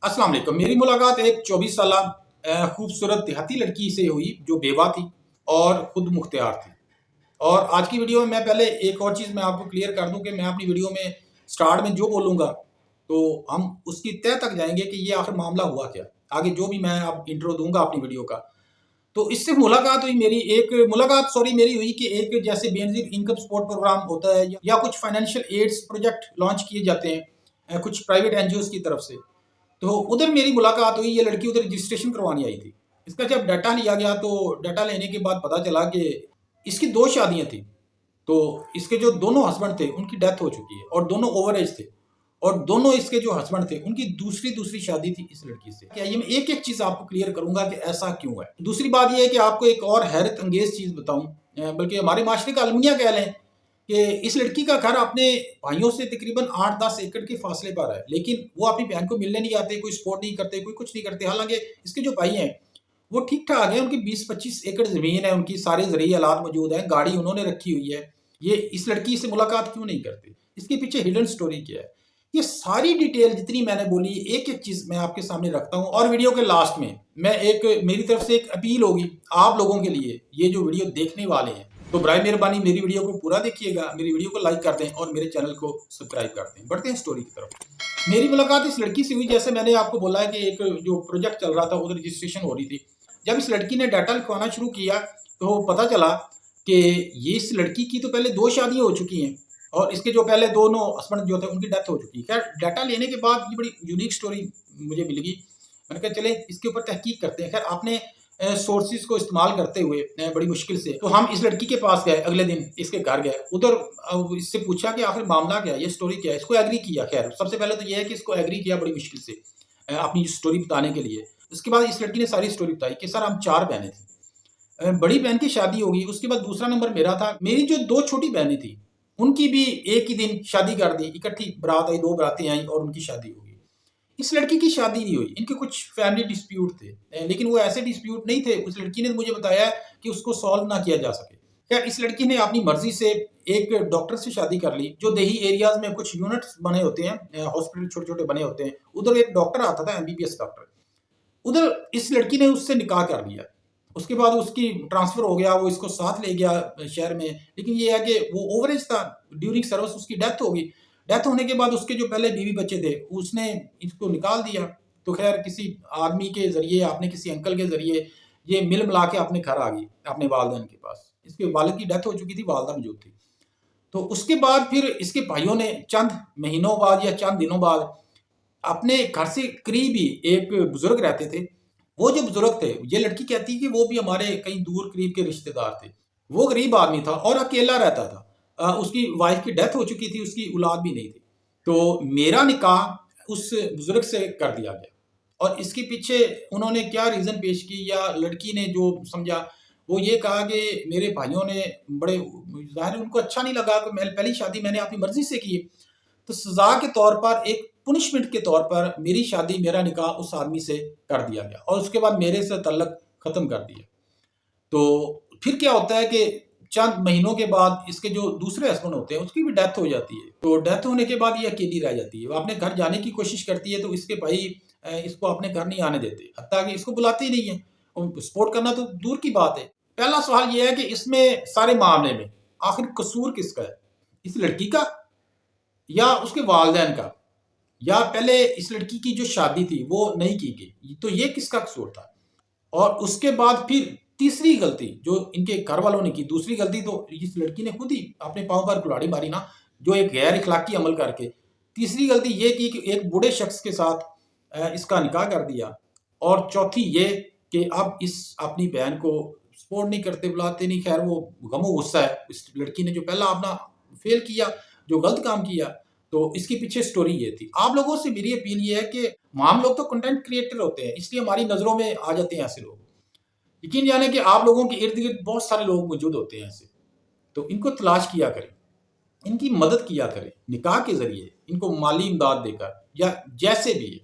अस्सलाम वालेकुम। मेरी मुलाकात एक 24 साल खूबसूरत देहाती लड़की से हुई जो बेवा थी और खुद मुख्तियार थी। और आज की वीडियो में मैं पहले एक और चीज़ मैं आपको क्लियर कर दूं कि मैं अपनी वीडियो में स्टार्ट में जो बोलूँगा तो हम उसकी तह तक जाएंगे कि ये आखिर मामला हुआ क्या। आगे जो भी मैं अब इंट्रो दूंगा अपनी वीडियो का, तो इससे मुलाकात हुई मेरी एक मुलाकात सॉरी मेरी हुई कि एक जैसे बेनज़ीर इनकम सपोर्ट प्रोग्राम होता है या कुछ फाइनेंशियल एड्स प्रोजेक्ट लॉन्च किए जाते हैं कुछ प्राइवेट एनजीओ की तरफ से। तो उधर मेरी मुलाकात हुई, ये लड़की उधर रजिस्ट्रेशन करवानी आई थी। इसका जब डाटा लिया गया तो डाटा लेने के बाद पता चला कि इसकी 2 शादियाँ थी। तो इसके जो दोनों हस्बैंड थे उनकी डेथ हो चुकी है और दोनों ओवर एज थे, और दोनों इसके जो हस्बैंड थे उनकी दूसरी शादी थी इस लड़की से। क्या ये मैं एक-एक चीज़ आपको क्लियर करूँगा कि ऐसा क्यों है। दूसरी बात ये है कि आपको एक और हैरत अंगेज़ चीज़ बताऊँ, बल्कि हमारे माशरे का अलमिया कह लें कि इस लड़की का घर अपने भाइयों से तकरीबन 8-10 एकड़ के फासले पर है, लेकिन वो अपनी बहन को मिलने नहीं आते, कोई सपोर्ट नहीं करते, कोई कुछ नहीं करते। हालांकि इसके जो भाई हैं वो ठीक ठाक है, उनकी 20-25 एकड़ ज़मीन है, उनकी सारे ज़रूरी आलात मौजूद हैं, गाड़ी उन्होंने रखी हुई है। ये इस लड़की से मुलाकात क्यों नहीं करते, इसके पीछे हिडन स्टोरी क्या है, ये सारी डिटेल जितनी मैंने बोली एक एक चीज़ मैं आपके सामने रखता हूँ। और वीडियो के लास्ट में मैं एक मेरी तरफ से एक अपील होगी आप लोगों के लिए, ये जो वीडियो देखने वाले हैं तो बराए मेहरबानी मेरी वीडियो को पूरा देखिएगा, मेरी वीडियो को लाइक कर दें और मेरे चैनल को सब्सक्राइब कर दें। बढ़ते हैं स्टोरी की तरफ। मेरी मुलाकात इस लड़की से हुई, जैसे मैंने आपको बोला है कि एक जो प्रोजेक्ट चल रहा था उधर रजिस्ट्रेशन हो रही थी। जब इस लड़की ने डाटा लिखवाना शुरू किया तो पता चला कि ये इस लड़की की तो पहले 2 शादियाँ हो चुकी हैं और इसके जो पहले दोनों हस्बैंड जो थे उनकी डेथ हो चुकी है। खैर डाटा लेने के बाद ये बड़ी यूनिक स्टोरी मुझे मिल गई। मैंने कहा चले इसके ऊपर तहकीक करते हैं। खैर आपने सोर्सेज को इस्तेमाल करते हुए बड़ी मुश्किल से तो हम इस लड़की के पास गए, अगले दिन इसके घर गए, उधर इससे पूछा कि आखिर मामला क्या है, ये स्टोरी क्या है। इसको एग्री किया। खैर सबसे पहले तो ये है कि इसको एग्री किया बड़ी मुश्किल से अपनी स्टोरी बताने के लिए। उसके बाद इस लड़की ने सारी स्टोरी बताई कि सर हम 4 बहनें थी, बड़ी बहन की शादी होगी, उसके बाद दूसरा नंबर मेरा था, मेरी जो 2 छोटी बहनें थी उनकी भी एक ही दिन शादी कर दी, इकट्ठी बारात आई, 2 बारातें आई और उनकी शादी हो गई। इस लड़की की शादी नहीं हुई, इनके कुछ फैमिली डिस्प्यूट थे, लेकिन वो ऐसे डिस्प्यूट नहीं थे, उस लड़की ने मुझे बताया कि उसको सॉल्व ना किया जा सके। खैर इस लड़की ने अपनी मर्जी से एक डॉक्टर से शादी कर ली, जो देही एरियाज में कुछ यूनिट्स बने होते हैं, हॉस्पिटल छोटे छोटे बने होते हैं, उधर एक डॉक्टर आता था, एमबीबीएस डॉक्टर। उधर इस लड़की ने उससे निकाह कर लिया। उसके बाद उसकी ट्रांसफर हो गया, वो इसको साथ ले गया शहर में। लेकिन ये है कि वो ओवरेज था, ड्यूरिंग सर्विस उसकी डेथ हो गई। डेथ होने के बाद उसके जो पहले बीवी बच्चे थे उसने इसको निकाल दिया। तो खैर किसी आदमी के ज़रिए, आपने किसी अंकल के ज़रिए ये मिल मिला के अपने घर आ गई, अपने वालिदैन के पास। इसके वालिद की डेथ हो चुकी थी, वालदा मौजूद थी। तो उसके बाद फिर इसके भाइयों ने चंद महीनों बाद या चंद दिनों बाद अपने घर से करीब ही एक बुजुर्ग रहते थे। वो जो बुजुर्ग थे, ये लड़की कहती है कि वो भी हमारे कहीं दूर करीब के रिश्तेदार थे। वो गरीब आदमी था और अकेला रहता था। उसकी वाइफ की डेथ हो चुकी थी, उसकी औलाद भी नहीं थी। तो मेरा निकाह उस बुजुर्ग से कर दिया गया। और इसके पीछे उन्होंने क्या रीज़न पेश की या लड़की ने जो समझा, वो ये कहा कि मेरे भाइयों ने बड़े, ज़ाहिर है उनको अच्छा नहीं लगा कि मैं पहली शादी मैंने अपनी मर्ज़ी से की, तो सज़ा के तौर पर, एक पुनिशमेंट के तौर पर मेरी शादी, मेरा निकाह उस आदमी से कर दिया गया और उसके बाद मेरे से तल्लक ख़त्म कर दिया। तो फिर क्या होता है कि चंद महीनों के बाद इसके जो दूसरे हस्बैंड होते हैं उसकी भी डेथ हो जाती है। तो डेथ होने के बाद ये अकेली रह जाती है। वो अपने घर जाने की कोशिश करती है तो इसके भाई इसको अपने घर नहीं आने देते, हत्ता कि इसको बुलाते ही नहीं है। और सपोर्ट करना तो दूर की बात है। पहला सवाल ये है कि इसमें सारे मामले में आखिर कसूर किसका है, इस लड़की का या उसके वालिदैन का, या पहले इस लड़की की जो शादी थी वो नहीं की गई, तो ये किसका कसूर था। और उसके बाद फिर तीसरी गलती जो इनके घर वालों ने की, दूसरी गलती तो इस लड़की ने खुद ही अपने पाँव पर कुल्हाड़ी मारी ना, जो एक गैर इखलाकी अमल करके। तीसरी गलती ये की कि एक बूढ़े शख्स के साथ इसका निकाह कर दिया। और चौथी ये कि अब इस अपनी बहन को सपोर्ट नहीं करते, बुलाते नहीं। खैर वो गमो गुस्सा है इस लड़की ने जो पहला अपना फेल किया, जो गलत काम किया। तो इसके पीछे स्टोरी ये थी। आप लोगों से मेरी अपील ये है कि हम लोग तो कंटेंट क्रिएटर होते हैं, इसलिए हमारी नज़रों में आ जाते हैं ऐसे लोग। यकीन जाने कि आप लोगों के इर्द गिर्द बहुत सारे लोग मौजूद होते हैं ऐसे, तो इनको तलाश किया करें, इनकी मदद किया करें, निकाह के ज़रिए इनको माली इमदाद देकर या जैसे भी है।